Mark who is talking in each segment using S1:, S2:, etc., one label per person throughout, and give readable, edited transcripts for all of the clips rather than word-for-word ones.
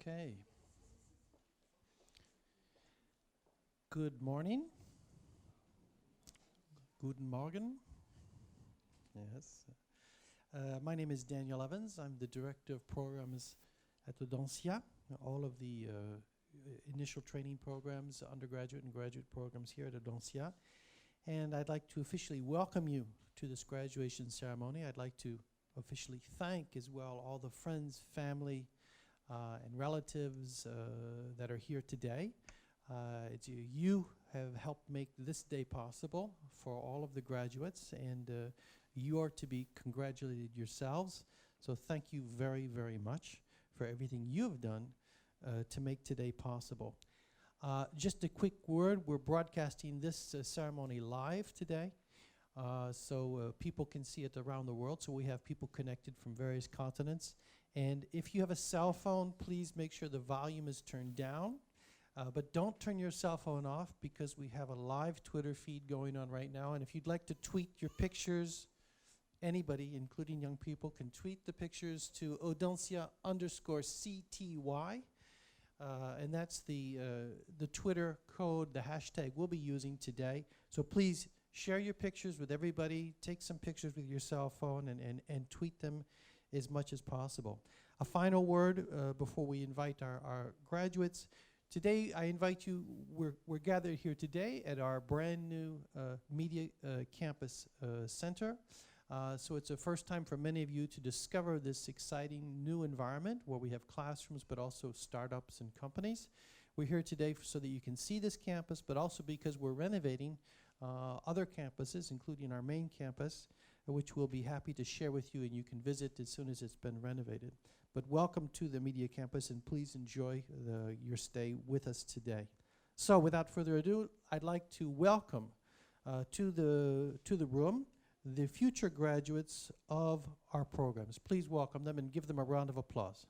S1: Okay. Good morning. Guten Morgen. Yes. My name is Daniel Evans. I'm the Director of Programs at Audencia. All of the initial training programs, undergraduate and graduate programs here at Audencia. And I'd like to officially welcome you to this graduation ceremony. I'd like to officially thank as well all the friends, family, and relatives that are here today. You have helped make this day possible for all of the graduates, and you are to be congratulated yourselves. So thank you very, very much for everything you have done to make today possible. Just a quick word, we're broadcasting this ceremony live today, so people can see it around the world. So we have people connected from various continents. And if you have a cell phone, please make sure the volume is turned down. But don't turn your cell phone off, because we have a live Twitter feed going on right now. And if you'd like to tweet your pictures, anybody, including young people, can tweet the pictures to Audencia_CTY. And that's the Twitter code, the hashtag we'll be using today. So please share your pictures with everybody. Take some pictures with your cell phone and tweet them as much as possible. A final word before we invite our graduates. Today, I invite you, we're gathered here today at our brand new Media Campus Center. So it's a first time for many of you to discover this exciting new environment where we have classrooms but also startups and companies. We're here today so that you can see this campus, but also because we're renovating other campuses, including our main campus, which we'll be happy to share with you, and you can visit as soon as it's been renovated. But welcome to the Media Campus, and please enjoy your stay with us today. So without further ado, I'd like to welcome to the room the future graduates of our programs. Please welcome them and give them a round of applause.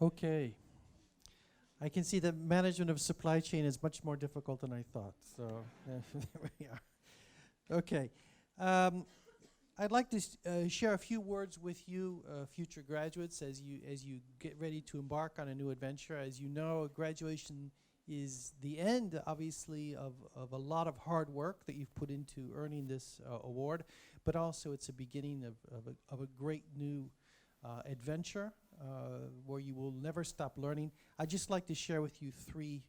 S1: Okay. I can see that management of supply chain is much more difficult than I thought. So there we are. Okay. I'd like to share a few words with you, future graduates, as you get ready to embark on a new adventure. As you know, graduation is the end, obviously, of a lot of hard work that you've put into earning this award, but also it's a beginning of a great new adventure where you will never stop learning. I'd just like to share with you three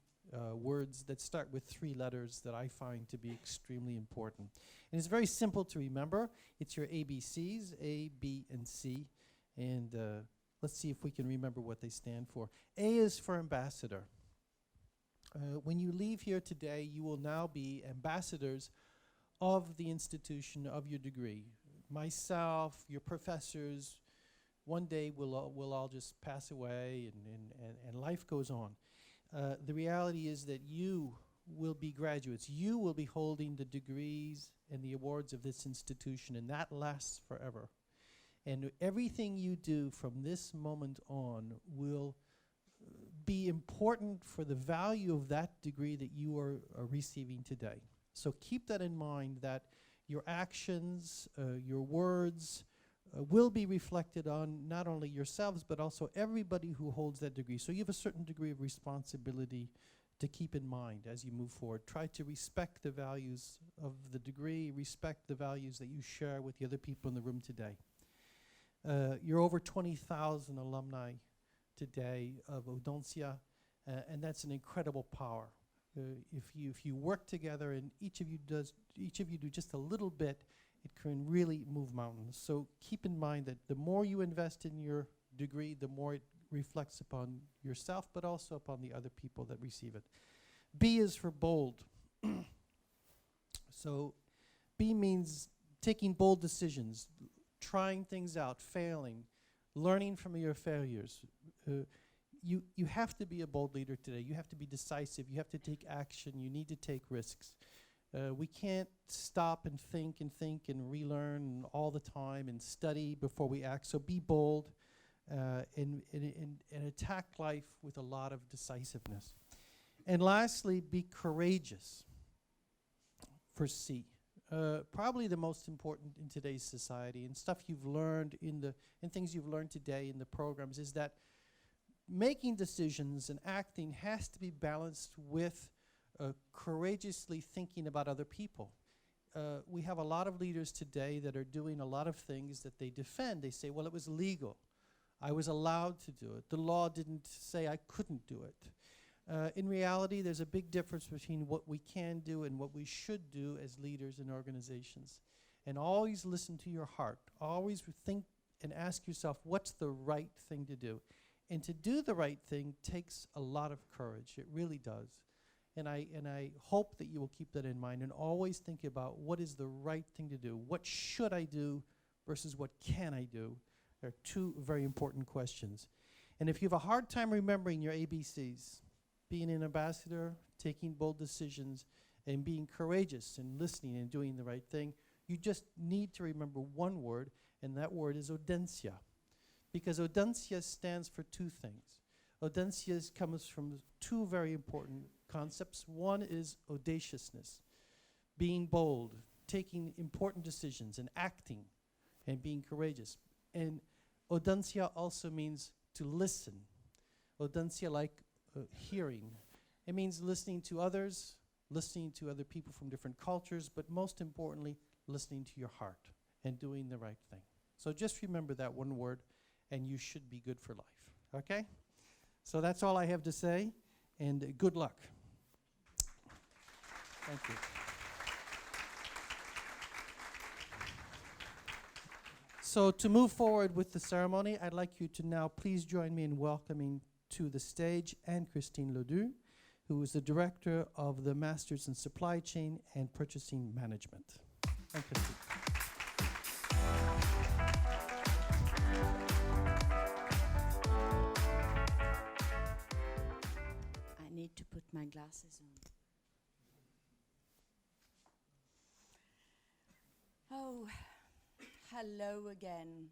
S1: words that start with three letters that I find to be extremely important. And it's very simple to remember. It's your ABCs, A, B, and C. And let's see if we can remember what they stand for. A is for ambassador. When you leave here today, you will now be ambassadors of the institution of your degree. Myself, your professors, one day we'll all just pass away and life goes on. The reality is that you will be graduates. You will be holding the degrees and the awards of this institution, and that lasts forever. And everything you do from this moment on will be important for the value of that degree that you are receiving today. So keep that in mind, that your actions, your words, will be reflected on not only yourselves, but also everybody who holds that degree. So you have a certain degree of responsibility to keep in mind as you move forward. Try to respect the values of the degree, respect the values that you share with the other people in the room today. You're over 20,000 alumni today of Audencia, and that's an incredible power. If you work together and each of you do just a little bit, it can really move mountains. So keep in mind that the more you invest in your degree, the more it reflects upon yourself, but also upon the other people that receive it. B is for bold. So B means taking bold decisions, trying things out, failing, learning from your failures. You have to be a bold leader today. You have to be decisive. You have to take action. You need to take risks. We can't stop and think and relearn all the time and study before we act. So be bold and attack life with a lot of decisiveness. And lastly, be courageous for C. Probably the most important in today's society, and stuff you've learned and things you've learned today in the programs, is that making decisions and acting has to be balanced with courageously thinking about other people. We have a lot of leaders today that are doing a lot of things that they defend. They say, well, it was legal. I was allowed to do it. The law didn't say I couldn't do it. In reality, there's a big difference between what we can do and what we should do as leaders in organizations. And always listen to your heart. Always think and ask yourself, what's the right thing to do? And to do the right thing takes a lot of courage. It really does. And I hope that you will keep that in mind and always think about what is the right thing to do. What should I do versus what can I do? They're two very important questions. And if you have a hard time remembering your ABCs, being an ambassador, taking bold decisions, and being courageous and listening and doing the right thing, you just need to remember one word, and that word is Audencia. Because Audencia stands for two things. Audencia comes from two very important concepts. One is audaciousness, being bold, taking important decisions and acting and being courageous. And Audencia also means to listen. Audencia like hearing. It means listening to others, listening to other people from different cultures, but most importantly, listening to your heart and doing the right thing. So just remember that one word, and you should be good for life, okay? So that's all I have to say, and good luck. Thank you. So to move forward with the ceremony, I'd like you to now please join me in welcoming to the stage Anne-Christine Ledoux, who is the Director of the Masters in Supply Chain and Purchasing Management. Anne-Christine.
S2: I need to put my glasses on. Oh, hello again.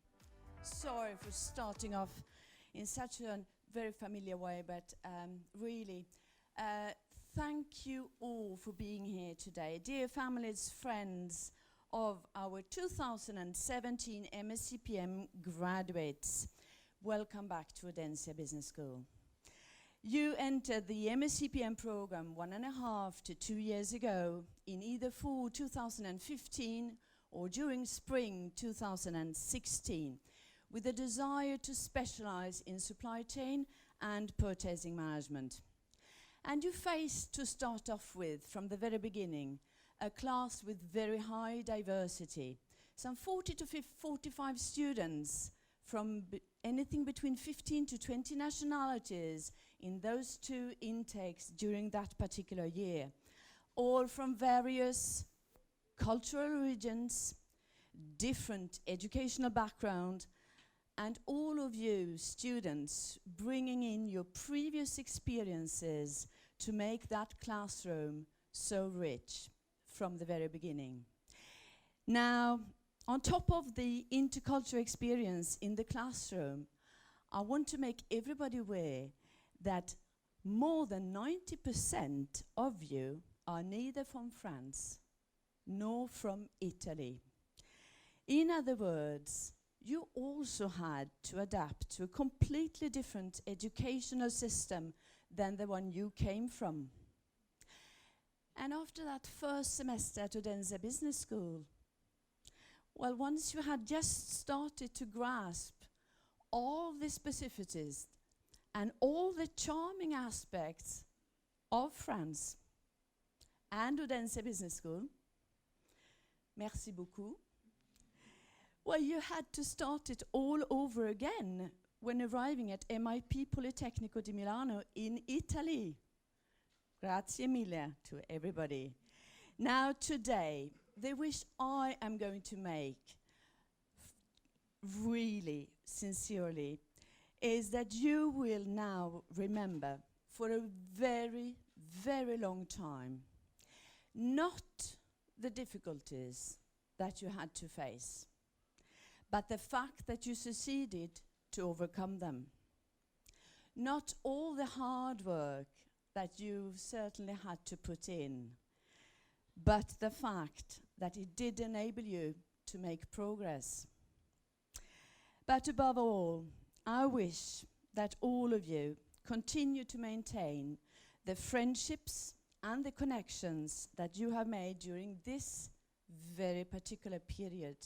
S2: Sorry for starting off in such a very familiar way, but really, thank you all for being here today. Dear families, friends of our 2017 MSCPM graduates, welcome back to Audencia Business School. You entered the MSCPM program 1.5 to 2 years ago in either fall 2015 or during spring 2016 with a desire to specialize in supply chain and purchasing management. And you faced, to start off with, from the very beginning, a class with very high diversity. Some 40 to 45 students from anything between 15 to 20 nationalities in those 2 intakes during that particular year, all from various cultural origins, different educational background, and all of you students bringing in your previous experiences to make that classroom so rich from the very beginning. Now, on top of the intercultural experience in the classroom, I want to make everybody aware that more than 90% of you are neither from France nor from Italy. In other words, you also had to adapt to a completely different educational system than the one you came from. And after that first semester at Audencia Business School, well, once you had just started to grasp all the specificities and all the charming aspects of France and Audencia Business School, merci beaucoup, well, you had to start it all over again when arriving at MIP Politecnico di Milano in Italy. Grazie mille to everybody. Now today, the wish I am going to make, really, sincerely, is that you will now remember for a very, very long time, not the difficulties that you had to face, but the fact that you succeeded to overcome them. Not all the hard work that you certainly had to put in, but the fact that it did enable you to make progress. But above all, I wish that all of you continue to maintain the friendships and the connections that you have made during this very particular period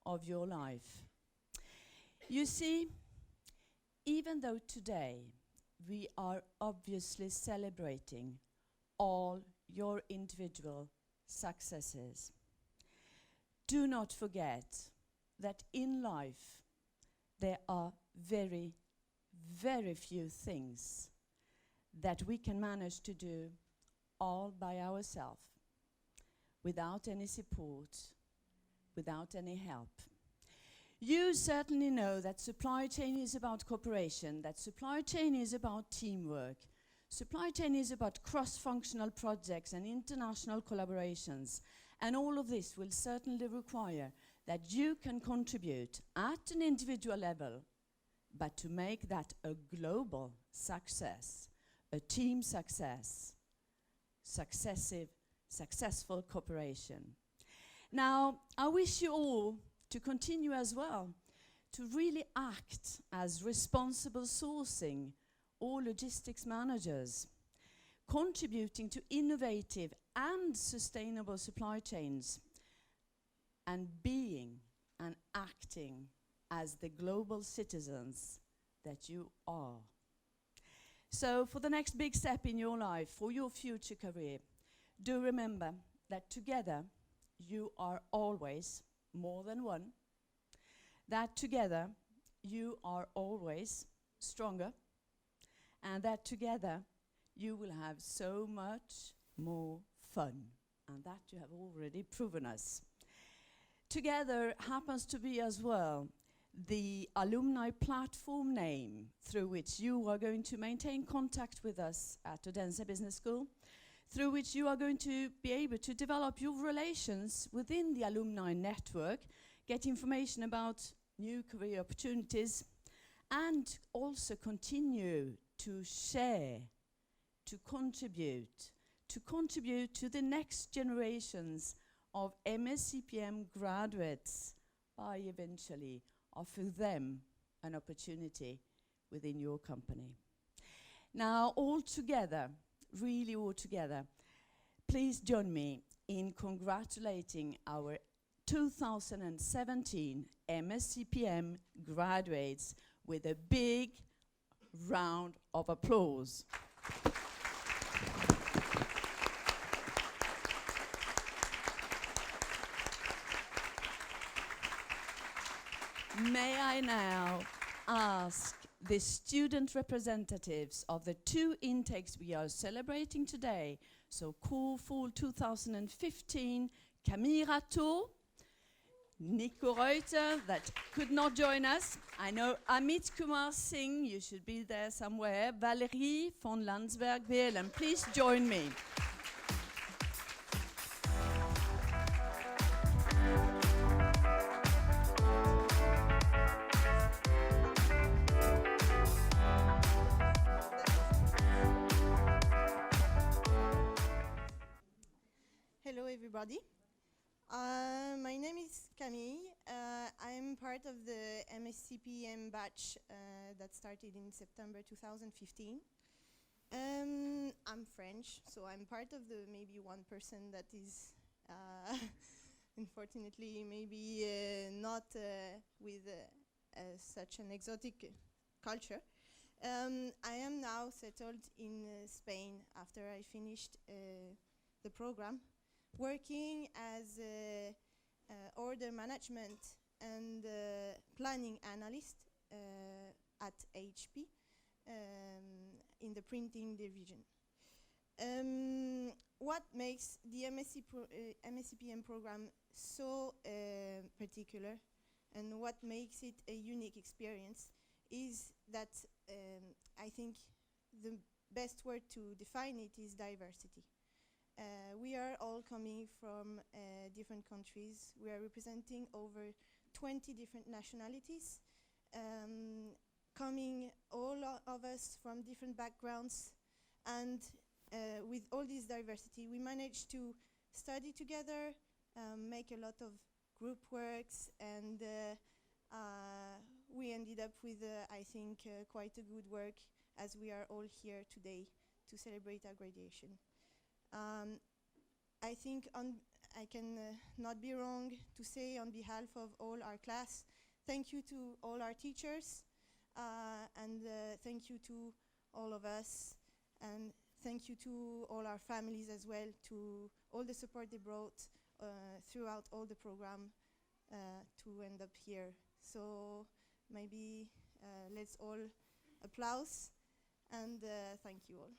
S2: of your life. You see, even though today we are obviously celebrating all your individual successes, do not forget that in life there are very, very few things that we can manage to do all by ourselves, without any support, without any help. You certainly know that supply chain is about cooperation, that supply chain is about teamwork. Supply chain is about cross-functional projects and international collaborations. And all of this will certainly require that you can contribute at an individual level, but to make that a global success, a team success, successful cooperation. Now, I wish you all to continue as well to really act as responsible sourcing or logistics managers, contributing to innovative and sustainable supply chains, and being and acting as the global citizens that you are. So for the next big step in your life, for your future career, do remember that together you are always more than one, that together you are always stronger, and that together you will have so much more fun, and that you have already proven us. Together happens to be as well the alumni platform name through which you are going to maintain contact with us at Audencia Business School, through which you are going to be able to develop your relations within the alumni network, get information about new career opportunities, and also continue to share, to contribute to the next generations of MSCPM graduates by eventually offer them an opportunity within your company. Now, all together, really all together, please join me in congratulating our 2017 MSCPM graduates with a big round of applause. May I now ask the student representatives of the two intakes we are celebrating today, so Core Fall 2015, Camille Rateau, Nico Reuter, that could not join us. I know Amit Kumar Singh, you should be there somewhere. Valérie von Landsberg-Velen, please join me.
S3: Hello, everybody. My name is Camille. I'm part of the MSCPM batch that started in September 2015. I'm French, so I'm part of the maybe 1% that is, unfortunately, maybe not with such an exotic culture. I am now settled in Spain after I finished the program, working as order management and planning analyst at HP in the printing division. What makes the MSCPM program so particular and what makes it a unique experience is that I think the best word to define it is diversity. We are all coming from different countries. We are representing over 20 different nationalities, coming all of us from different backgrounds, and with all this diversity, we managed to study together, make a lot of group works, and we ended up with, I think, quite a good work as we are all here today to celebrate our graduation. I think I can not be wrong to say on behalf of all our class, thank you to all our teachers, and thank you to all of us, and thank you to all our families as well, to all the support they brought throughout all the program to end up here. So maybe let's all applause and thank you all.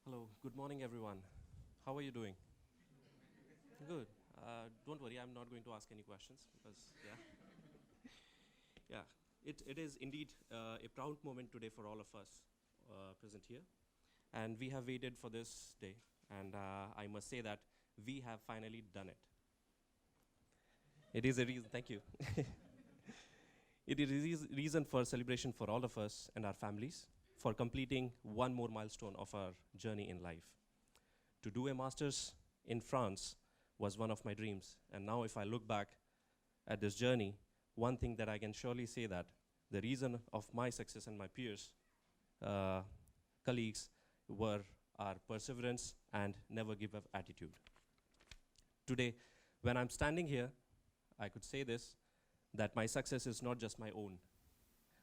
S4: Hello, good morning everyone. How are you doing? Good. Don't worry, I'm not going to ask any questions because, it is indeed a proud moment today for all of us present here. And we have waited for this day. And I must say that we have finally done it. It is a reason, thank you. It is a reason for celebration for all of us and our families, for completing one more milestone of our journey in life. To do a master's in France was one of my dreams, and now if I look back at this journey, one thing that I can surely say that the reason of my success and my peers, colleagues, were our perseverance and never give up attitude. Today, when I'm standing here, I could say this, that my success is not just my own.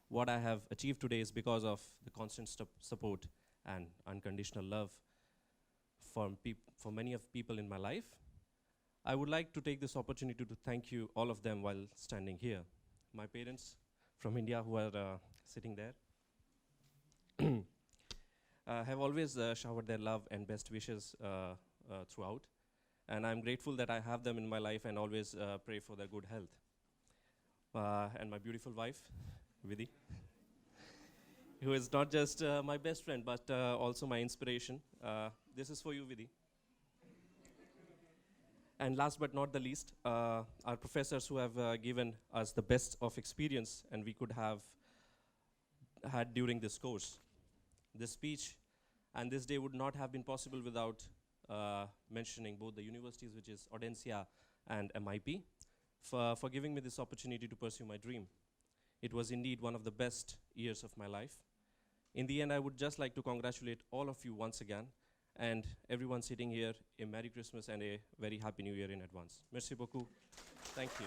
S4: What I have achieved today is because of the constant support and unconditional love for many of people in my life. I would like to take this opportunity to thank you, all of them, while standing here. My parents from India who are sitting there have always showered their love and best wishes throughout. And I'm grateful that I have them in my life and always pray for their good health. And my beautiful wife, Vidhi, who is not just my best friend, but also my inspiration. This is for you, Vidhi. And last but not the least, our professors who have given us the best of experience and we could have had during this course. This speech and this day would not have been possible without mentioning both the universities, which is Audencia and MIP, for giving me this opportunity to pursue my dream. It was indeed one of the best years of my life. In the end, I would just like to congratulate all of you once again, and everyone sitting here, a Merry Christmas and a very Happy New Year in advance. Merci beaucoup. Thank you.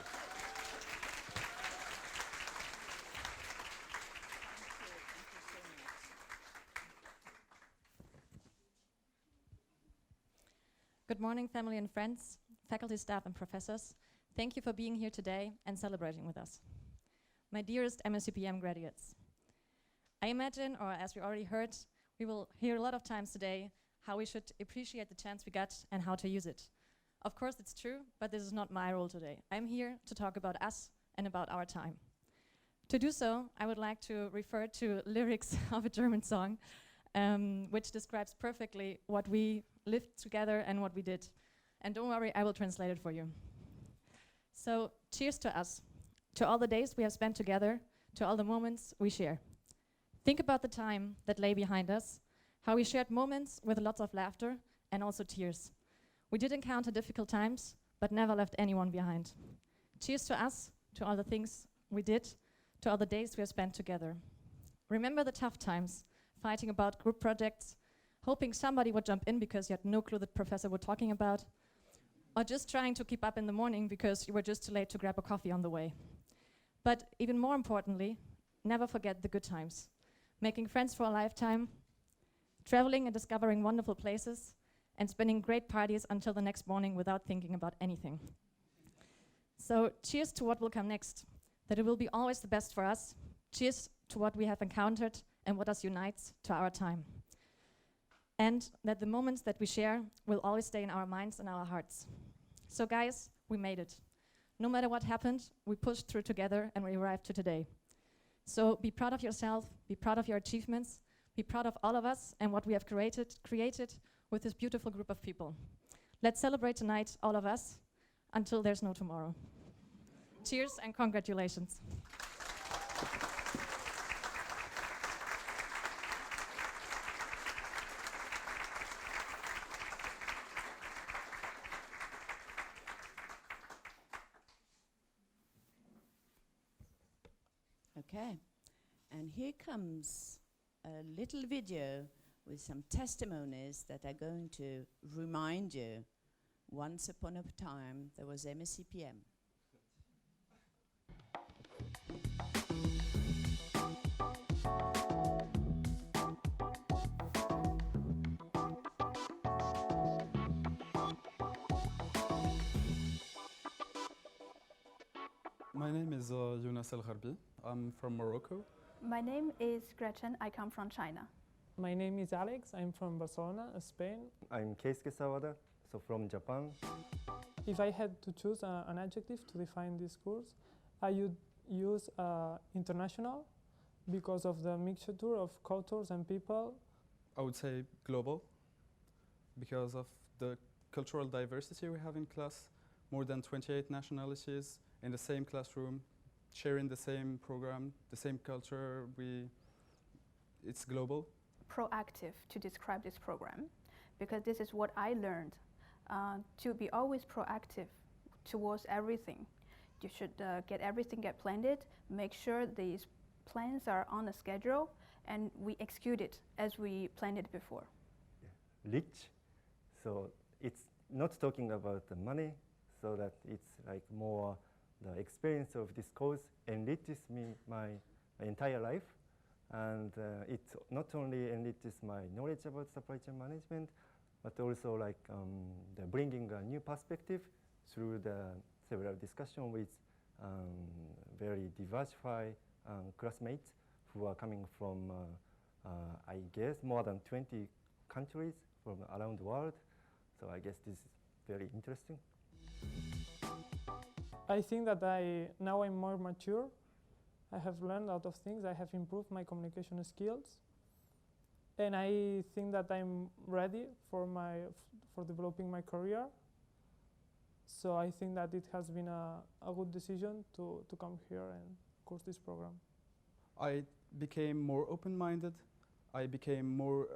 S5: Good morning, family and friends, faculty, staff, and professors. Thank you for being here today and celebrating with us. My dearest MSCPM graduates, I imagine, or as we already heard, we will hear a lot of times today how we should appreciate the chance we got and how to use it. Of course, it's true, but this is not my role today. I'm here to talk about us and about our time. To do so, I would like to refer to lyrics of a German song, which describes perfectly what we lived together and what we did. And don't worry, I will translate it for you. So, cheers to us, to all the days we have spent together, to all the moments we share. Think about the time that lay behind us, how we shared moments with lots of laughter and also tears. We did encounter difficult times, but never left anyone behind. Cheers to us, to all the things we did, to all the days we have spent together. Remember the tough times, fighting about group projects, hoping somebody would jump in because you had no clue the professor was talking about, or just trying to keep up in the morning because you were just too late to grab a coffee on the way. But even more importantly, never forget the good times. Making friends for a lifetime, traveling and discovering wonderful places, and spending great parties until the next morning without thinking about anything. So cheers to what will come next, that it will be always the best for us. Cheers to what we have encountered and what us unites to our time. And that the moments that we share will always stay in our minds and our hearts. So guys, we made it. No matter what happened, we pushed through together and we arrived to today. So be proud of yourself, be proud of your achievements, be proud of all of us and what we have created with this beautiful group of people. Let's celebrate tonight, all of us, until there's no tomorrow. Cheers and congratulations.
S2: Okay, and here comes a little video with some testimonies that are going to remind you, once upon a time there was MSCPM.
S6: My name is Younes El Gharbi. I'm from Morocco.
S7: My name is Gretchen. I come from China.
S8: My name is Alex. I'm from Barcelona, Spain.
S9: I'm Keisuke Sawada, so from Japan.
S8: If I had to choose an adjective to define this course, I would use international because of the mixture of cultures and people.
S6: I would say global because of the cultural diversity we have in class. More than 28 nationalities in the same classroom, sharing the same program, the same culture. It's global.
S7: Proactive to describe this program, because this is what I learned, to be always proactive towards everything. You should get everything planned, make sure these plans are on a schedule, and we execute it as we planned it before.
S9: Yeah. Rich, so it's not talking about the money, so that it's like more the experience of this course enriches me my entire life. And it not only enriches my knowledge about supply chain management, but also like the bringing a new perspective through the several discussions with very diversified classmates who are coming from, I guess, more than 20 countries from around the world. So I guess this is very interesting.
S8: I think that now I'm more mature I have learned a lot of things. I have improved my communication skills, and I think that I'm ready for for developing my career. So I think that it has been a good decision to come here and course this program.
S6: I became more open-minded. I became more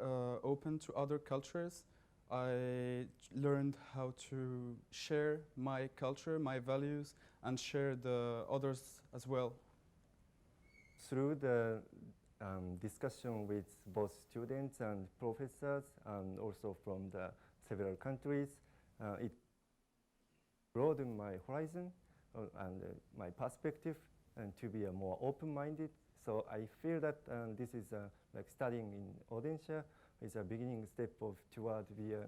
S6: open to other cultures. I learned how to share my culture, my values, and share the others as well.
S9: Through the discussion with both students and professors, and also from the several countries, it broadened my horizon and my perspective, and to be more open-minded. So I feel that this is like studying in Audencia is a beginning step toward be a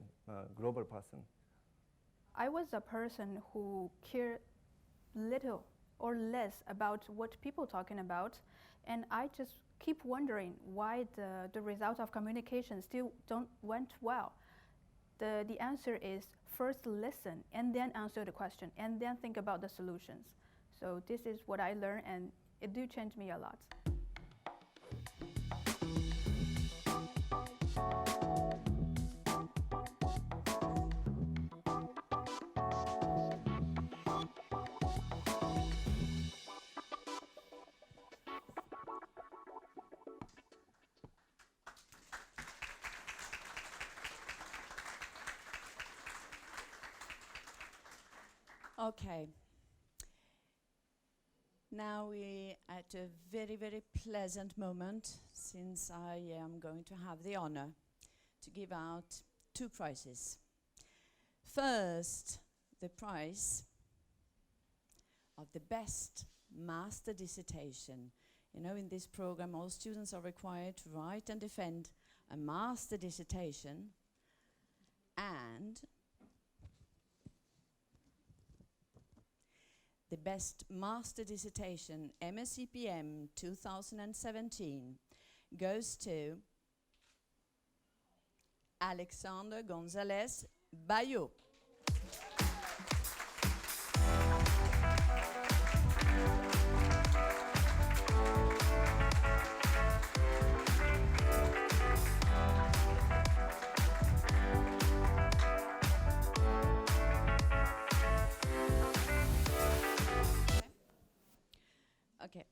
S9: global person.
S7: I was a person who cared little or less about what people talking about, and I just keep wondering why the result of communication still don't went well. The answer is first listen and then answer the question and then think about the solutions. So this is what I learned, and it do change me a lot.
S2: Okay. Now we're at a very, very pleasant moment, since I am going to have the honor to give out 2 prizes. First, the prize of the best master dissertation. You know, in this program, all students are required to write and defend a master dissertation, and the best master dissertation MSCPM 2017 goes to Alexander Gonzalez Bayo. Okay.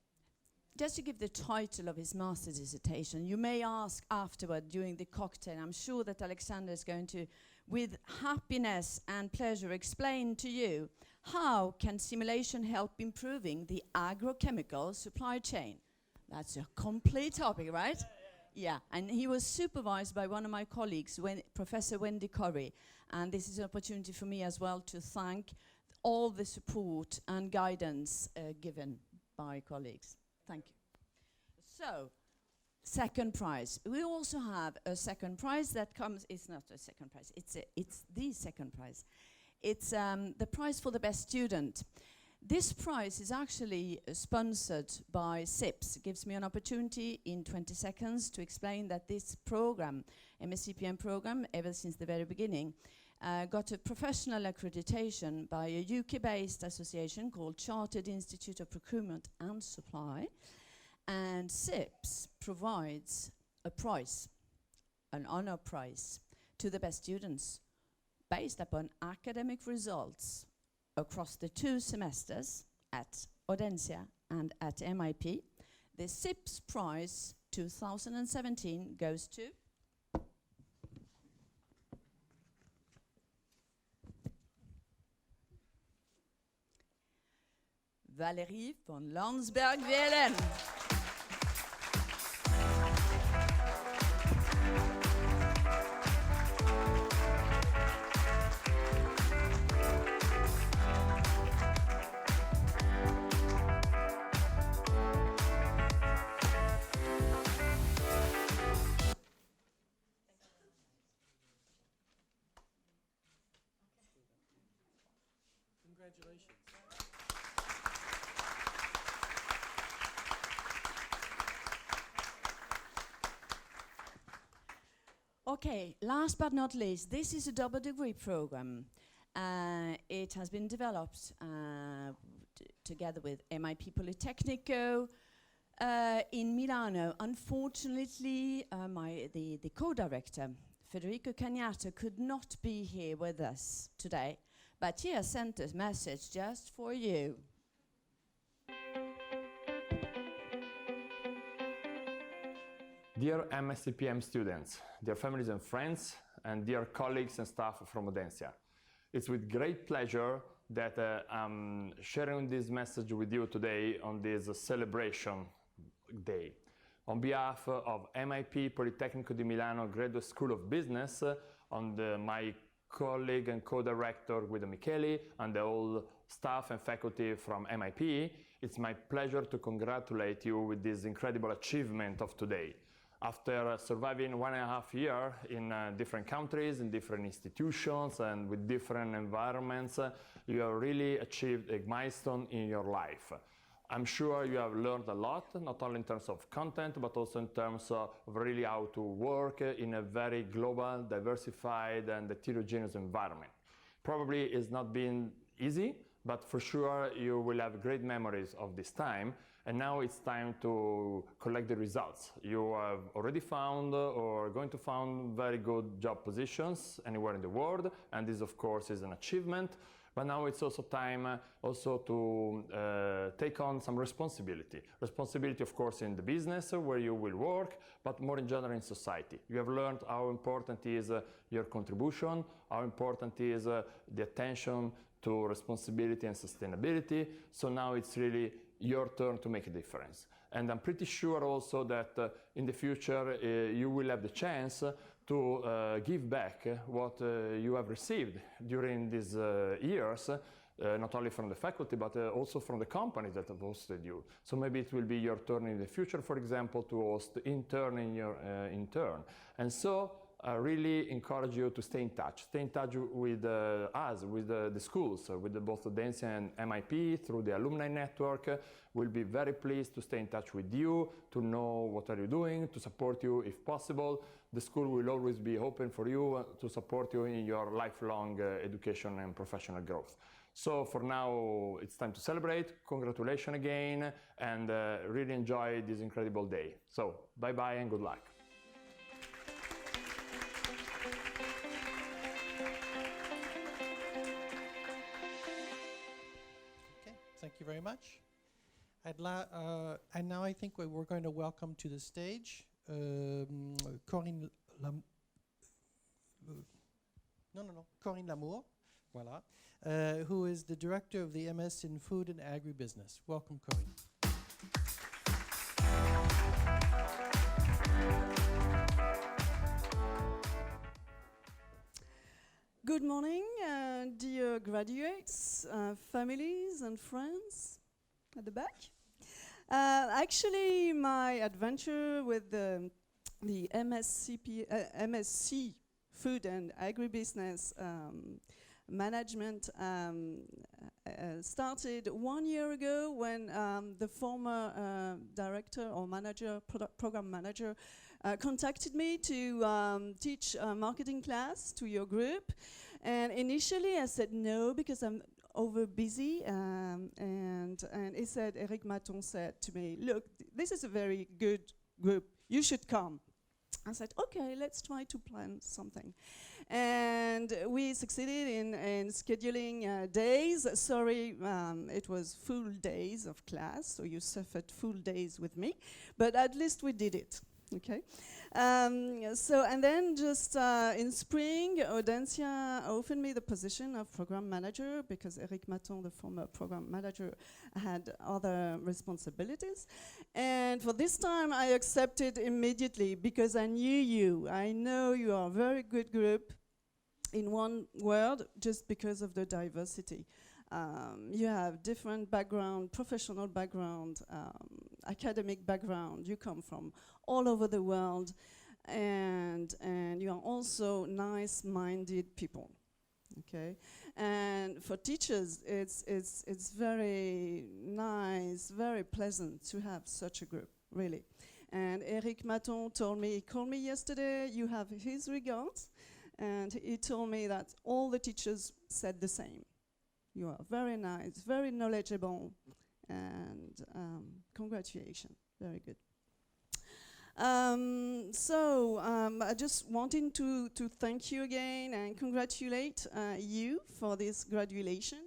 S2: Just to give the title of his master's dissertation, you may ask afterward during the cocktail. I'm sure that Alexander is going to, with happiness and pleasure, explain to you how can simulation help improving the agrochemical supply chain. That's a complete topic, right? Yeah, and he was supervised by one of my colleagues, Professor Wendy Curry, and this is an opportunity for me as well to thank all the support and guidance given by colleagues. Thank you. So, second prize. We also have a second prize that comes, it's not a second prize, it's the second prize. It's the prize for the best student. This prize is actually sponsored by SIPS. It gives me an opportunity in 20 seconds to explain that this program, MSCPM program, ever since the very beginning, got a professional accreditation by a UK-based association called Chartered Institute of Procurement and Supply. And SIPS provides a prize, an honor prize, to the best students based upon academic results across the 2 semesters at Audencia and at MIP. The SIPS prize 2017 goes to Valérie von Landsberg-Velen.
S1: Congratulations.
S2: Okay, last but not least, this is a double degree program. It has been developed together with MIP Politecnico, in Milano. Unfortunately, the co-director, Federico Cagnato, could not be here with us today, but he has sent a message just for you.
S10: Dear MSCPM students, dear families and friends, and dear colleagues and staff from Audencia, it's with great pleasure that I'm sharing this message with you today on this celebration day. On behalf of MIP Politecnico di Milano Graduate School of Business, my colleague and co-director Guido Micheli, and the whole staff and faculty from MIP, it's my pleasure to congratulate you with this incredible achievement of today. After surviving 1.5 years in different countries, in different institutions, and with different environments, you have really achieved a milestone in your life. I'm sure you have learned a lot, not only in terms of content, but also in terms of really how to work in a very global, diversified, and heterogeneous environment. Probably it's not been easy, but for sure you will have great memories of this time. And now it's time to collect the results. You have already found or are going to find very good job positions anywhere in the world, and this of course is an achievement. But now it's also time to take on some responsibility. Responsibility of course in the business where you will work, but more in general in society. You have learned how important is your contribution, how important is the attention to responsibility and sustainability. So now it's really your turn to make a difference. And I'm pretty sure also that in the future you will have the chance to give back what you have received during these years, not only from the faculty, but also from the companies that have hosted you. So maybe it will be your turn in the future, for example, to host intern in your intern. And so I really encourage you to stay in touch. Stay in touch with us, with the schools, with both Audencia and MIP through the alumni network. We'll be very pleased to stay in touch with you, to know what are you doing, to support you if possible. The school will always be open for you to support you in your lifelong education and professional growth. So for now, it's time to celebrate. Congratulations again, and really enjoy this incredible day. So bye-bye and good luck.
S1: Thank you very much. And now I think we're going to welcome to the stage Corinne Lamour, voilà, who is the director of the MS in Food and Agribusiness. Welcome, Corinne.
S11: Good morning, dear graduates, families and friends at the back. Actually, my adventure with the MSc Food and Agribusiness Management started 1 year ago when the former director or manager, program manager, contacted me to teach a marketing class to your group. And initially I said no because I'm over busy, and he said, Eric Maton said to me, look, this is a very good group, you should come. I said, okay, let's try to plan something. And we succeeded in scheduling days. Sorry, it was full days of class, so you suffered full days with me, but at least we did it. Okay, so and then just in spring, Audencia offered me the position of program manager because Eric Maton, the former program manager, had other responsibilities. And for this time, I accepted immediately because I knew you. I know you are a very good group. In one word, just because of the diversity. You have different background, professional background, academic background. You come from all over the world, and you are also nice-minded people. Okay, and for teachers, it's very nice, very pleasant to have such a group, really. And Eric Maton told me, he called me yesterday. You have his regards, and he told me that all the teachers said the same. You are very nice, very knowledgeable, and congratulations. Very good. I just wanted to thank you again and congratulate you for this graduation.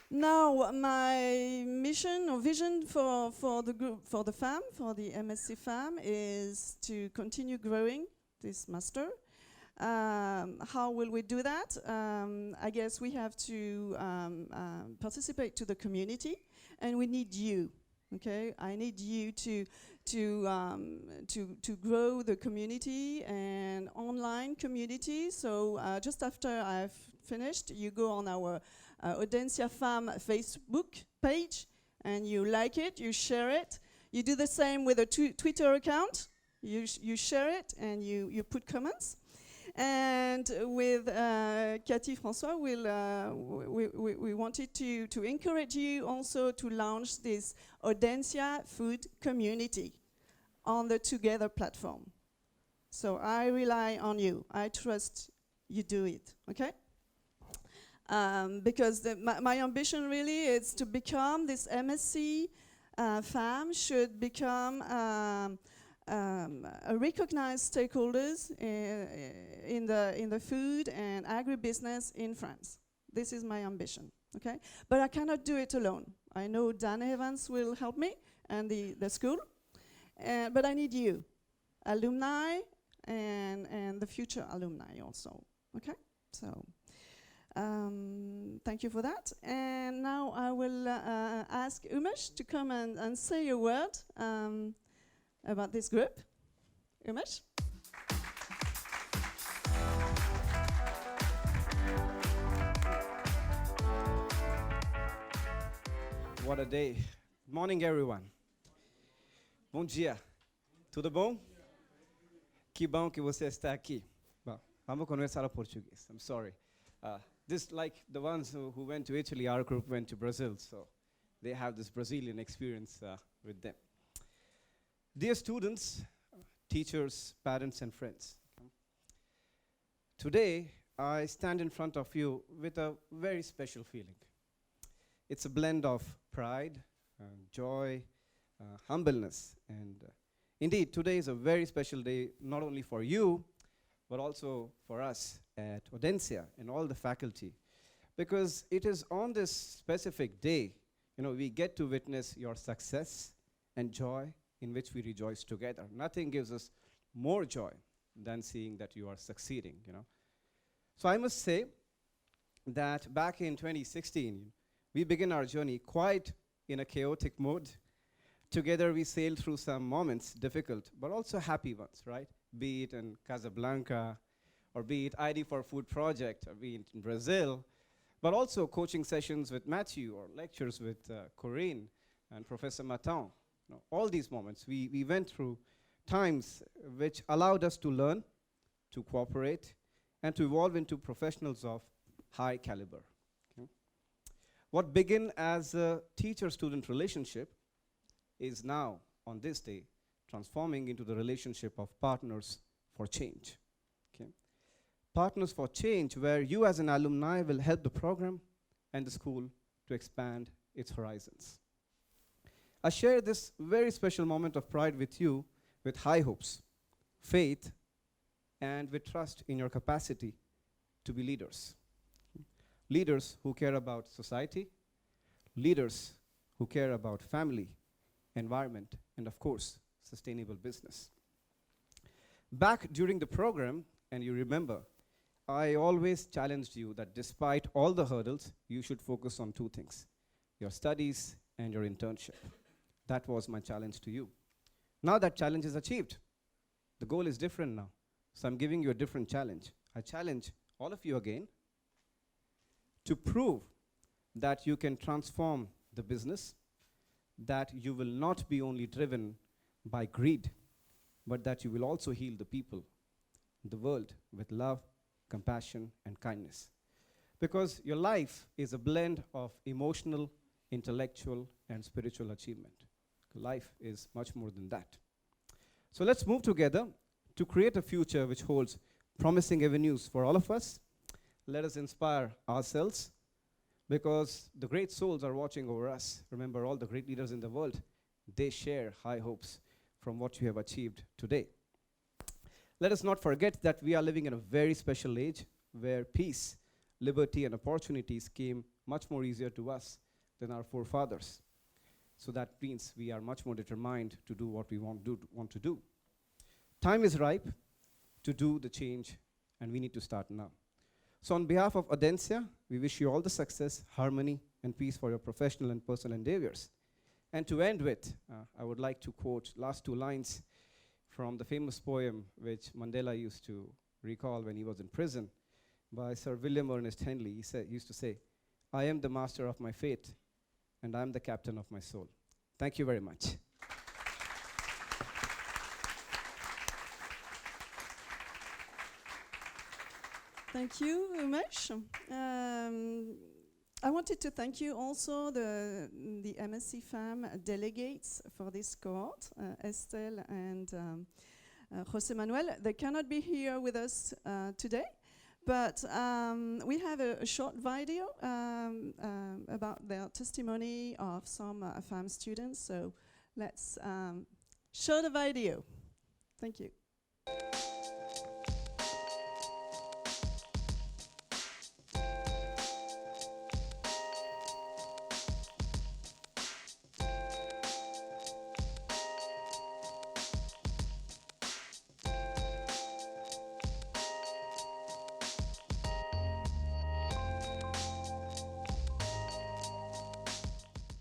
S11: Now, my mission or vision for the group, for the FAM, for the MSc FAM, is to continue growing this master. How will we do that? I guess we have to participate to the community, and we need you. Okay, I need you to grow the community and online community. So just after I've finished, you go on our Audencia FAM Facebook page, and you like it, you share it. You do the same with a Twitter account. You share it and you put comments. And with Cathy François, we wanted to encourage you also to launch this Audencia food community on the Together platform. So I rely on you. I trust you do it, okay? Because my ambition really is to become this MSc FAM should become a recognized stakeholders in the food and agribusiness in France. This is my ambition, okay? But I cannot do it alone. I know Dan Evans will help me and the school, but I need you, alumni and the future alumni also, okay? So thank you for that. And now I will ask Umesh to come and say a word about this group. Umesh?
S12: What a day. Good morning, everyone. Bom dia. Tudo bom? Que bom que você está aqui. Bom, vamos começar a português. I'm sorry. This, like the ones who went to Italy, our group went to Brazil, so they have this Brazilian experience with them. Dear students, teachers, parents, and friends, today I stand in front of you with a very special feeling. It's a blend of pride, joy, humbleness, and indeed today is a very special day, not only for you, but also for us at Audencia and all the faculty, because it is on this specific day, we get to witness your success and joy in which we rejoice together. Nothing gives us more joy than seeing that you are succeeding, So I must say that back in 2016, we began our journey quite in a chaotic mode. Together we sailed through some moments, difficult, but also happy ones, right? Be it in Casablanca, or be it ID for Food project, or be it in Brazil, but also coaching sessions with Matthew, or lectures with Corinne and Professor Matin. All these moments, we went through times which allowed us to learn, to cooperate, and to evolve into professionals of high caliber. Okay? What began as a teacher-student relationship is now, on this day, transforming into the relationship of partners for change. Okay? Partners for change, where you as an alumni will help the program and the school to expand its horizons. I share this very special moment of pride with you with high hopes, faith, and with trust in your capacity to be leaders. Leaders who care about society, leaders who care about family, environment, and of course, sustainable business. Back during the program, and you remember, I always challenged you that despite all the hurdles, you should focus on two things, your studies and your internship. That was my challenge to you. Now that challenge is achieved. The goal is different now. So I'm giving you a different challenge. I challenge all of you again to prove that you can transform the business, that you will not be only driven by greed, but that you will also heal the people, the world, with love, compassion, and kindness. Because your life is a blend of emotional, intellectual, and spiritual achievement. Life is much more than that. So let's move together to create a future which holds promising avenues for all of us. Let us inspire ourselves, because the great souls are watching over us. Remember, all the great leaders in the world, they share high hopes from what you have achieved today. Let us not forget that we are living in a very special age where peace, liberty, and opportunities came much more easier to us than our forefathers. So that means we are much more determined to do what we want to do. Time is ripe to do the change, and we need to start now. So on behalf of Audencia, we wish you all the success, harmony, and peace for your professional and personal endeavors. And to end with, I would like to quote last two lines from the famous poem which Mandela used to recall when he was in prison, by Sir William Ernest Henley. He used to say, "I am the master of my fate, and I am the captain of my soul." Thank you very much.
S11: Thank you, Umesh. I wanted to thank you also, the MSCPM delegates for this cohort, Estelle and Jose Manuel. They cannot be here with us today, but we have a short video about their testimony of some FAM students. So let's show the video. Thank you.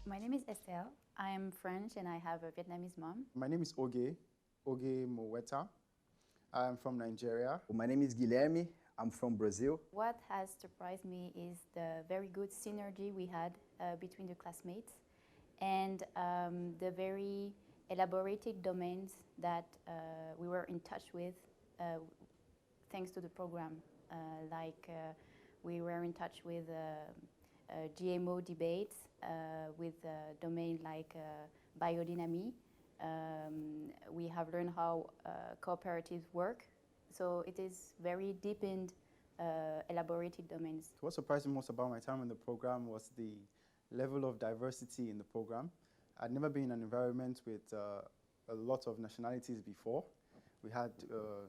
S13: My name is Estelle. I am French and I have a Vietnamese mom.
S14: My name is Oge Moweta. I'm from Nigeria.
S15: My name is Guilherme. I'm from Brazil.
S13: What has surprised me is the very good synergy we had between the classmates and the very elaborated domains that we were in touch with thanks to the program. We were in touch with GMO debates, with a domain like biodynamics. We have learned how cooperatives work. So it is very deep and elaborated domains.
S14: What surprised me most about my time in the program was the level of diversity in the program. I'd never been in an environment with a lot of nationalities before. We had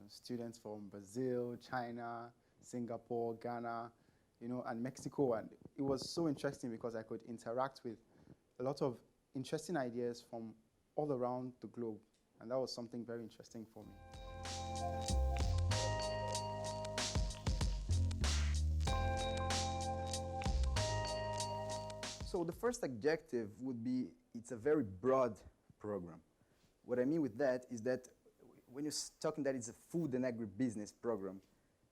S14: students from Brazil, China, Singapore, Ghana, and Mexico, and it was so interesting because I could interact with a lot of interesting ideas from all around the globe, and that was something very interesting for me.
S15: So the first objective would be, it's a very broad program. What I mean with that is that when you're talking that it's a food and agribusiness program,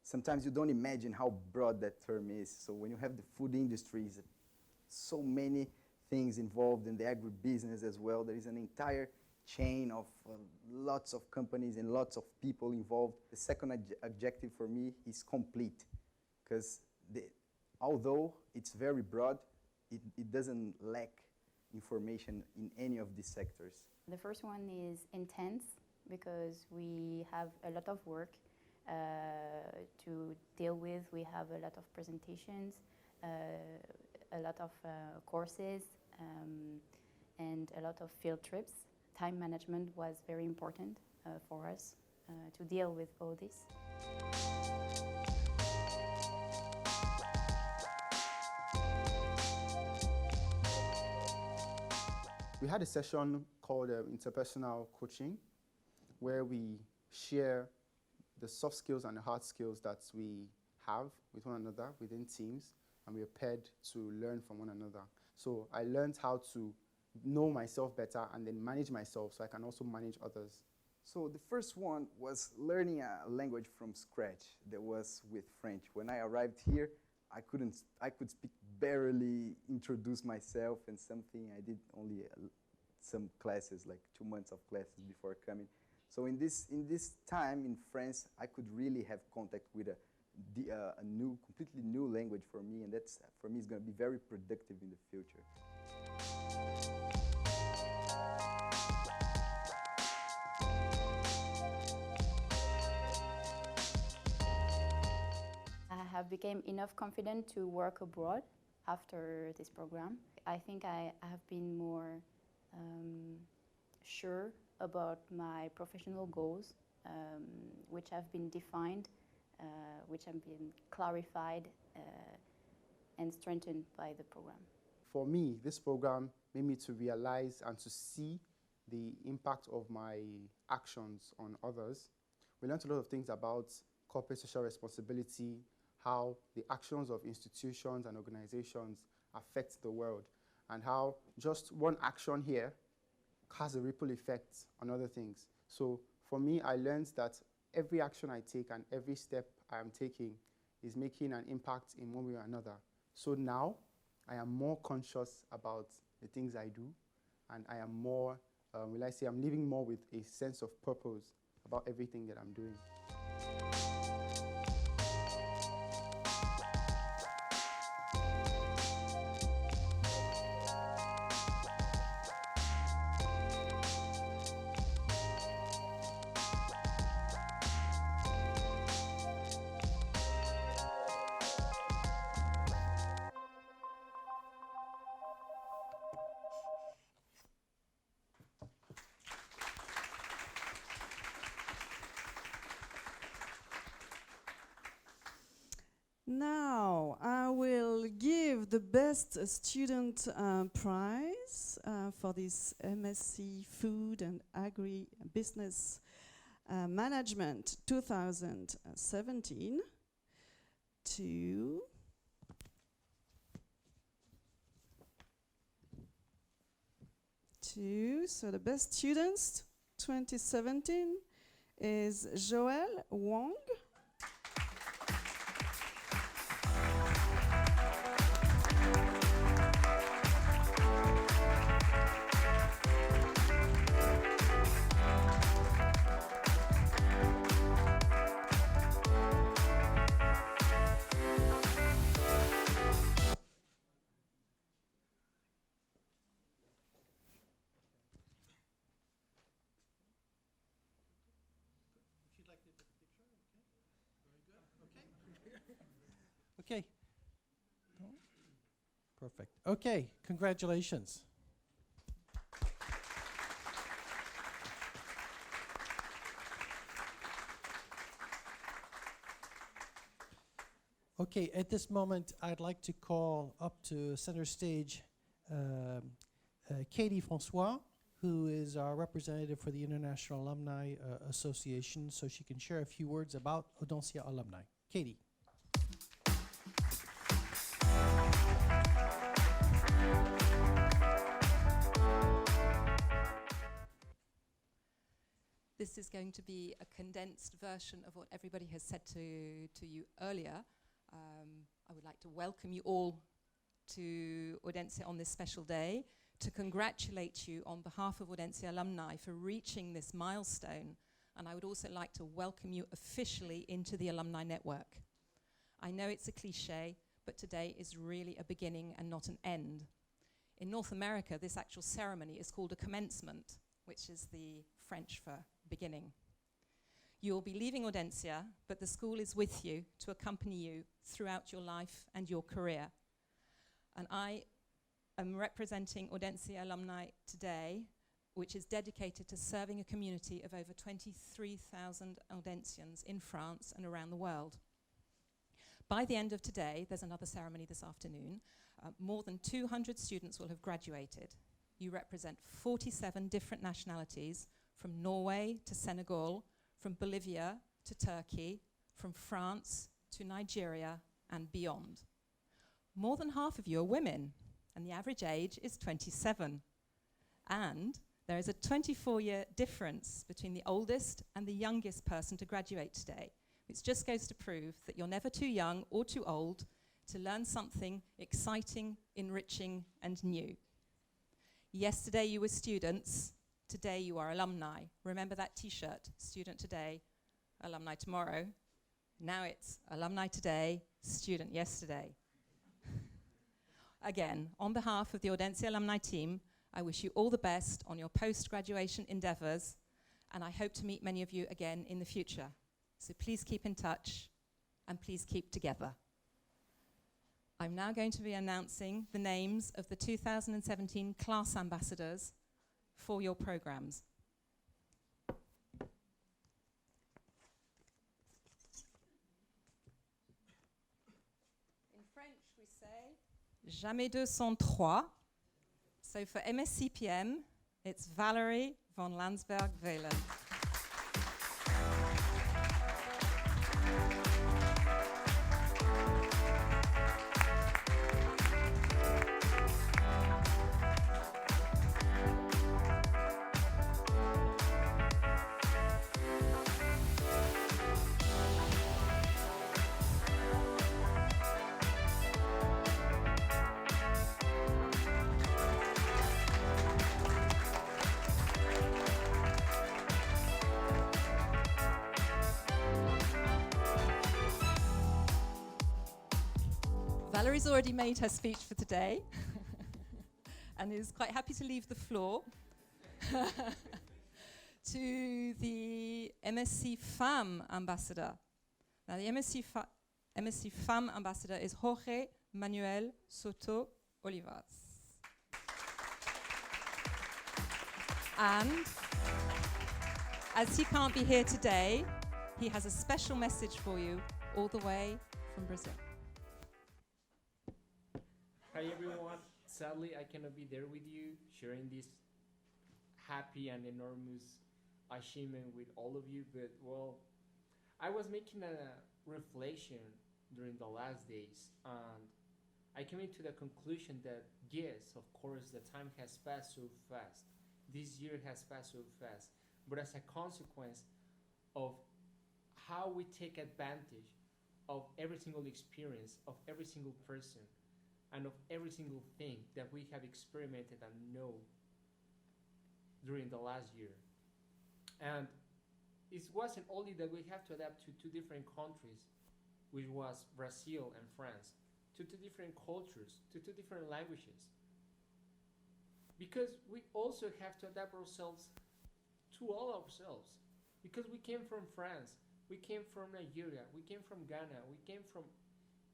S15: sometimes you don't imagine how broad that term is. So when you have the food industry, so many things involved in the agribusiness as well. There is an entire chain of lots of companies and lots of people involved. The second objective for me is complete, because although it's very broad, it doesn't lack information in any of these sectors.
S13: The first one is intense because we have a lot of work to deal with. We have a lot of presentations, a lot of courses, and a lot of field trips. Time management was very important for us to deal with all this.
S14: We had a session called interpersonal coaching, where we share the soft skills and the hard skills that we have with one another within teams, and we are paired to learn from one another. So I learned how to know myself better and then manage myself so I can also manage others.
S15: So the first one was learning a language from scratch. That was with French. When I arrived here, I could speak barely, introduce myself and something. I did only some classes, like 2 months of classes before coming. So in this time in France, I could really have contact with a completely new language for me, and that's, for me, is going to be very productive in the future.
S13: became enough confident to work abroad after this program. I think I have been more sure about my professional goals, which have been defined, which have been clarified and strengthened by the program.
S14: For me, this program made me to realize and to see the impact of my actions on others. We learned a lot of things about corporate social responsibility, how the actions of institutions and organizations affect the world, and how just one action here has a ripple effect on other things. So for me, I learned that every action I take and every step I am taking is making an impact in one way or another. So now I am more conscious about the things I do, and I am more, I'm living more with a sense of purpose about everything that I'm doing.
S11: Now, I will give the best student prize for this MSc Food and Agri-Business Management 2017 to so the best students 2017 is Joël Wang.
S1: Okay. Perfect. Okay, congratulations. Okay, at this moment, I'd like to call up to center stage Katie Francois, who is our representative for the International Alumni Association, so she can share a few words about Audencia alumni. Katie.
S16: This is going to be a condensed version of what everybody has said to you earlier. I would like to welcome you all to Audencia on this special day, to congratulate you on behalf of Audencia alumni for reaching this milestone, and I would also like to welcome you officially into the alumni network. I know it's a cliche, but today is really a beginning and not an end. In North America, this actual ceremony is called a commencement, which is the French for beginning. You'll be leaving Audencia, but the school is with you to accompany you throughout your life and your career. And I am representing Audencia alumni today, which is dedicated to serving a community of over 23,000 Audencians in France and around the world. By the end of today, there's another ceremony this afternoon, more than 200 students will have graduated. You represent 47 different nationalities, from Norway to Senegal, from Bolivia to Turkey, from France to Nigeria and beyond. More than half of you are women, and the average age is 27. And there is a 24-year difference between the oldest and the youngest person to graduate today, which just goes to prove that you're never too young or too old to learn something exciting, enriching, and new. Yesterday you were students, today you are alumni. Remember that t-shirt, student today, alumni tomorrow. Now it's alumni today, student yesterday. Again, on behalf of the Audencia alumni team, I wish you all the best on your post-graduation endeavors, and I hope to meet many of you again in the future. So please keep in touch, and please keep together. I'm now going to be announcing the names of the 2017 class ambassadors for your programs. In French, we say jamais deux sans trois. So for MSCPM, it's Valerie von Landsberg-Velen. Valerie's already made her speech for today and is quite happy to leave the floor to the MSc Femme ambassador. Now, the MSc Femme ambassador is Jorge Manuel Soto Olivas. And as he can't be here today, he has a special message for you all the way from Brazil.
S17: Hi everyone, sadly I cannot be there with you sharing this happy and enormous achievement with all of you, but well, I was making a reflection during the last days and I came into the conclusion that yes, of course the time has passed so fast, this year has passed so fast, but as a consequence of how we take advantage of every single experience, of every single person, and of every single thing that we have experimented and know during the last year. And it wasn't only that we have to adapt to two different countries, which was Brazil and France, to two different cultures, to two different languages. Because we also have to adapt ourselves to all ourselves. Because we came from France, we came from Nigeria, we came from Ghana, we came from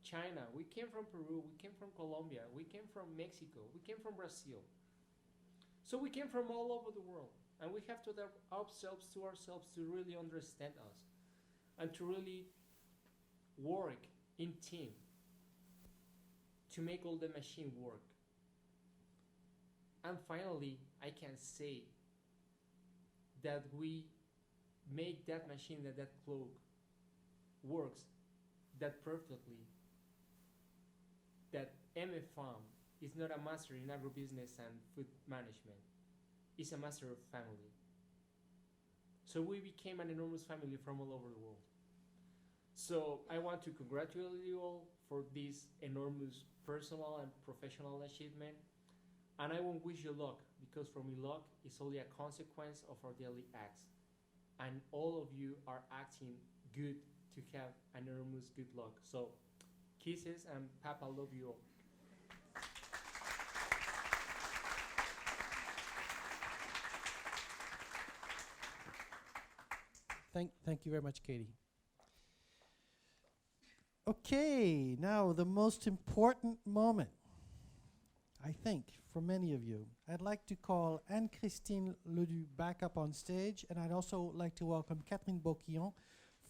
S17: China, we came from Peru, we came from Colombia, we came from Mexico, we came from Brazil. So we came from all over the world, and we have to adapt ourselves to really understand us and to really work in team to make all the machine work. And finally, I can say that we make that machine, that cloak works that perfectly, that MFAM is not a master in agribusiness and food management. It's a master of family. So we became an enormous family from all over the world. So I want to congratulate you all for this enormous personal and professional achievement. And I won't wish you luck, because for me luck is only a consequence of our daily acts. And all of you are acting good to have an enormous good luck. So kisses and Papa love you all.
S1: Thank you very much, Katie. Okay, now the most important moment, I think, for many of you. I'd like to call Anne-Christine Ledoux back up on stage, and I'd also like to welcome Catherine Boquillon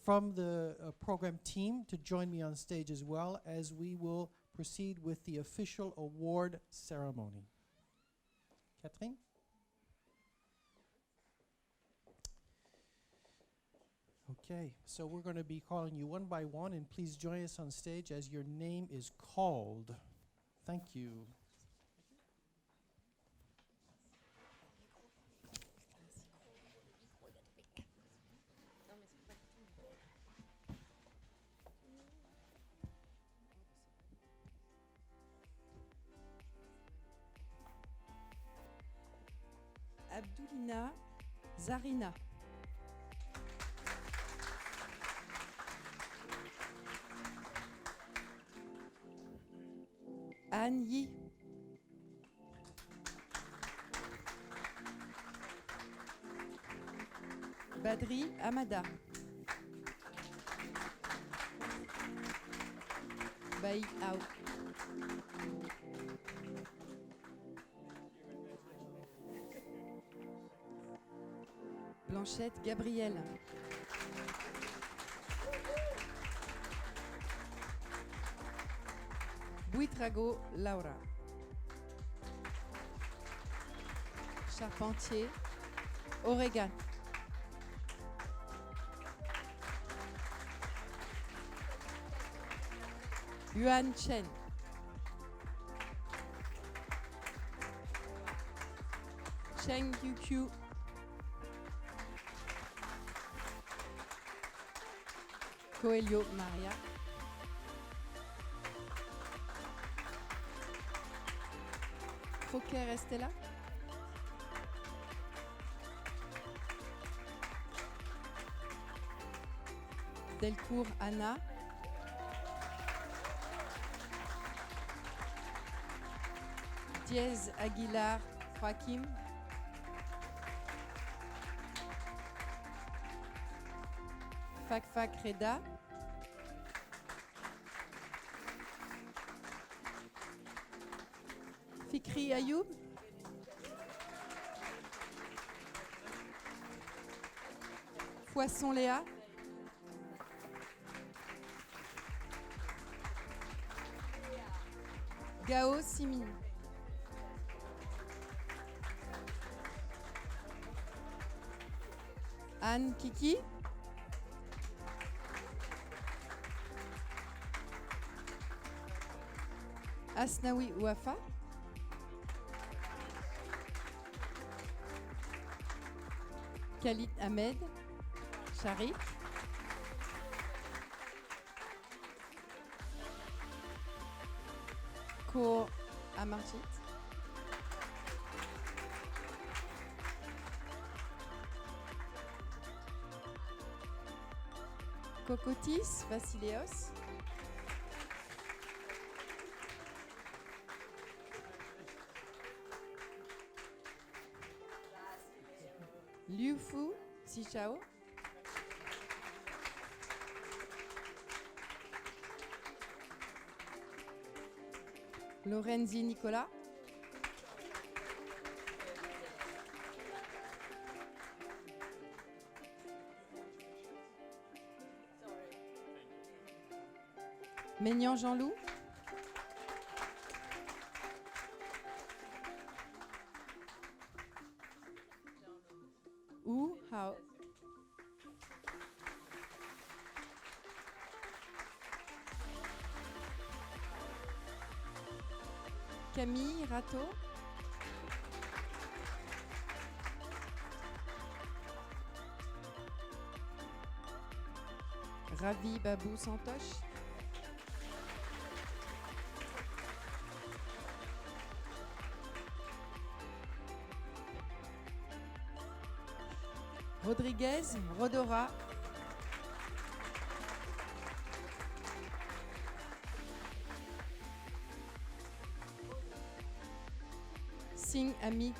S1: from the program team to join me on stage as well, as we will proceed with the official award ceremony. Catherine? Okay, so we're going to be calling you one by one, and please join us on stage as your name is called. Thank you.
S18: Abdoulina Zarina. Anne Yi. Badri Amada. Bai Ao. Blanchette Gabrielle. Buitrago Laura. Charpentier Oregan. Yuan Chen. Cheng Yu. Coelho Maria. Croquer Estella. Delcourt Anna. Diez Aguilar Joaquim. Fakfak Reda. Fikri Ayoub. Poisson Léa. Gao Simi. Anne Kiki. Asnaoui Ouafa. Khalid Ahmed. Sharik. Ko Amarjit. Kokotis Vasileos. Liu Fu Xichao. Lorenzi Nicolas. Maignan Jean-Loup. Wu Hao. Camille Rato. Ravi Babou Santoche. Rodriguez Rodora. Singh Amit.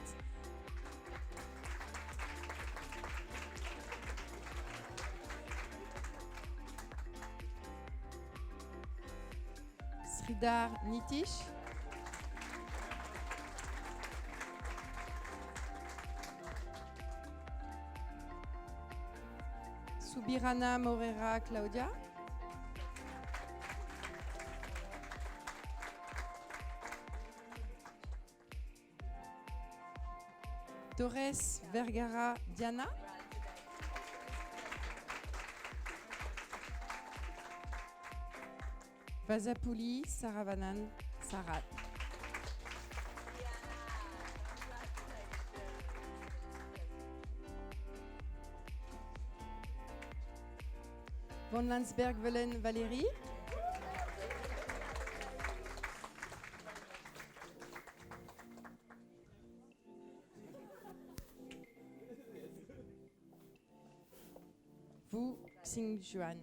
S18: Sridhar Nitish. Subirana Morera Claudia. Torres Vergara Diana. Vazapouli Saravanan Sarat. Von Landsberg-Velen Valérie. Wu Xingjuan.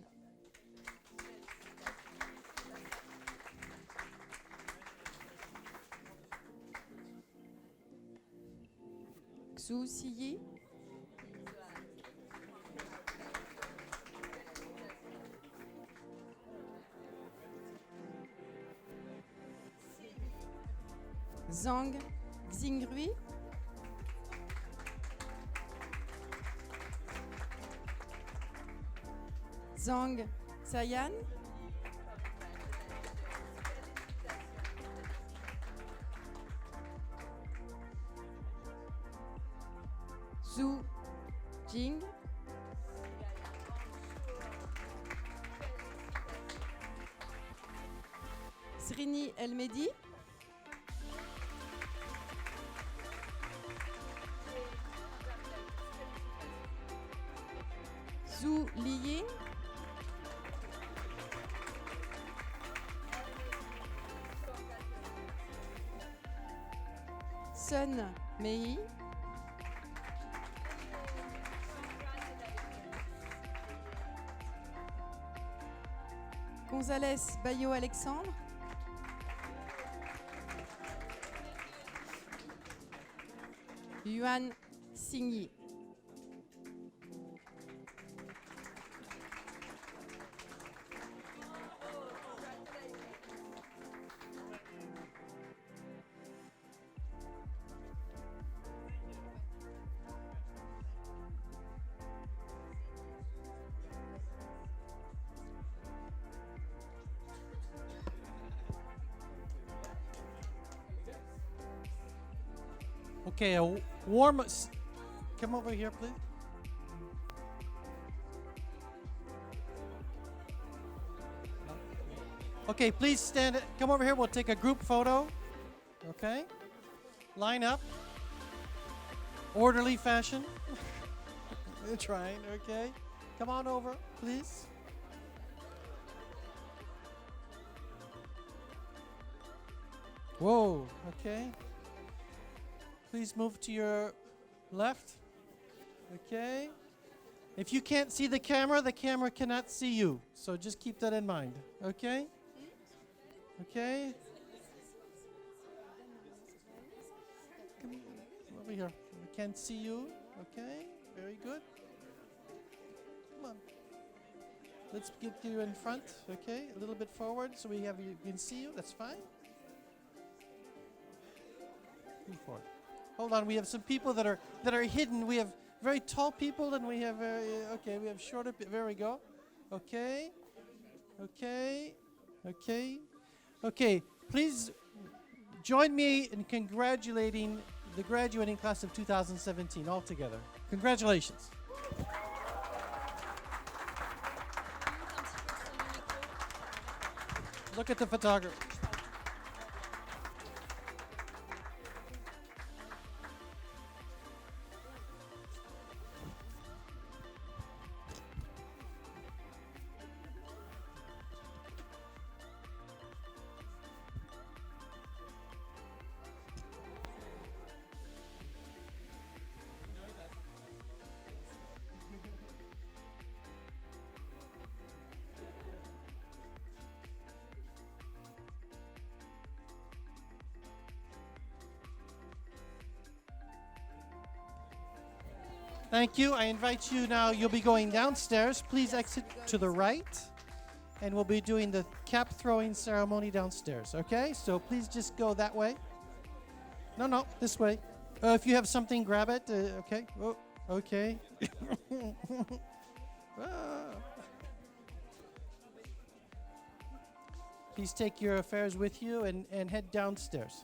S18: Xu Siyi. Zhang Xingrui. Zhang Sayan. Zhu Jing. Srini Elmedi. Zhu Liying. Sun Mei. Gonzalez Bayo Alexandre. Yuan Xingyi.
S1: Okay, warm. Come over here, please. Okay, please stand. Come over here. We'll take a group photo. Okay. Line up. Orderly fashion. We're trying. Okay. Come on over, please. Whoa. Okay. Please move to your left. Okay. If you can't see the camera cannot see you. So just keep that in mind. Okay? Okay. Come over here. We can't see you. Okay. Very good. Come on. Let's get you in front. Okay. A little bit forward so we can see you. That's fine. Move forward. Hold on, we have some people that are hidden. We have very tall people, and we have we have shorter. There we go. Okay, okay, okay, okay. Please join me in congratulating the graduating class of 2017 all together. Congratulations. Look at the photographer. Thank you. I invite you now. You'll be going downstairs. Please exit to the right. And we'll be doing the cap throwing ceremony downstairs. Okay? So please just go that way. No, this way. If you have something, grab it. Okay. Oh, okay. Please take your affairs with you and head downstairs.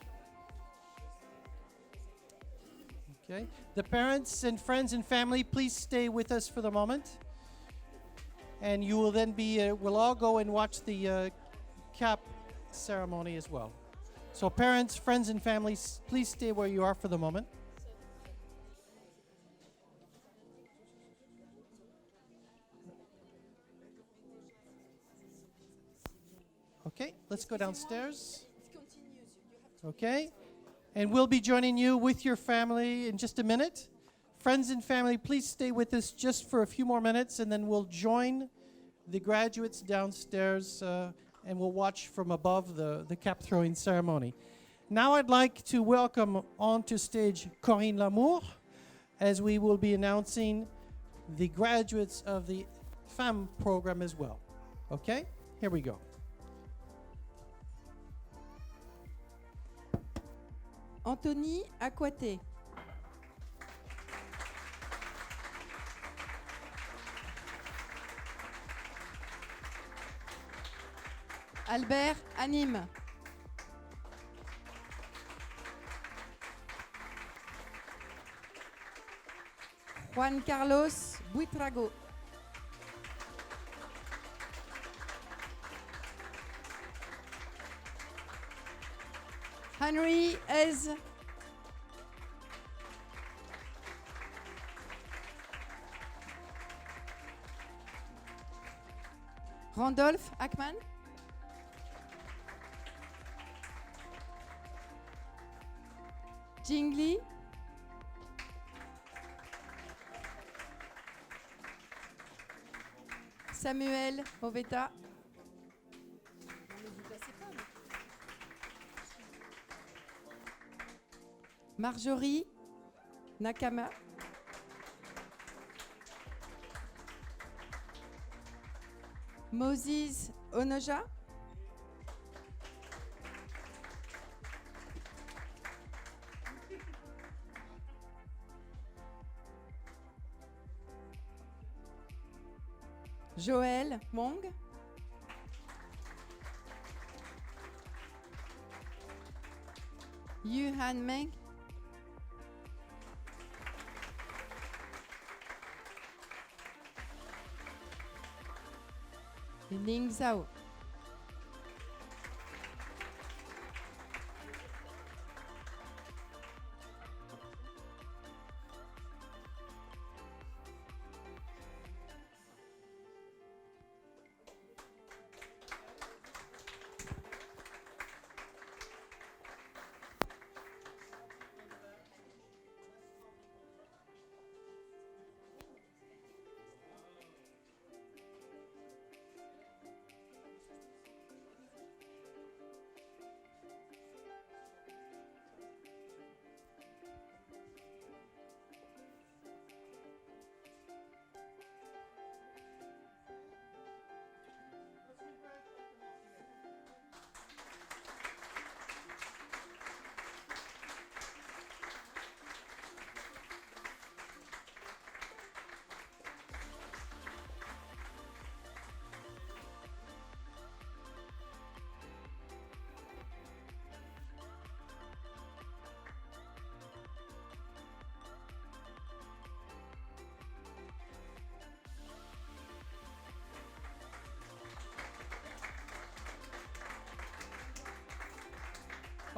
S1: Okay. The parents and friends and family, please stay with us for the moment. And you will then we'll all go and watch the cap ceremony as well. So parents, friends, and families, please stay where you are for the moment. Okay, let's go downstairs. Okay. And we'll be joining you with your family in just a minute. Friends and family, please stay with us just for a few more minutes, and then we'll join the graduates downstairs, and we'll watch from above the cap throwing ceremony. Now I'd like to welcome onto stage Corinne Lamour, as we will be announcing the graduates of the FAM program as well. Okay? Here we go.
S18: Anthony Aquaté. Albert Anime. Juan Carlos Buitrago. Henry Ez. Randolph Ackman. Jingli. Samuel Oveta. Marjorie Nakama. Moses Onoja. Joël Wong. Yuhan Meng. Ning Zhao.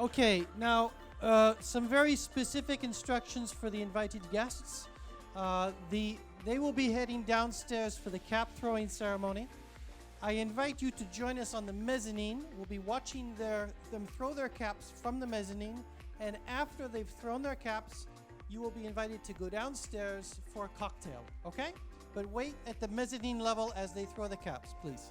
S1: Okay, now some very specific instructions for the invited guests. They will be heading downstairs for the cap throwing ceremony. I invite you to join us on the mezzanine. We'll be watching them throw their caps from the mezzanine, and after they've thrown their caps, you will be invited to go downstairs for a cocktail, okay? But wait at the mezzanine level as they throw the caps, please.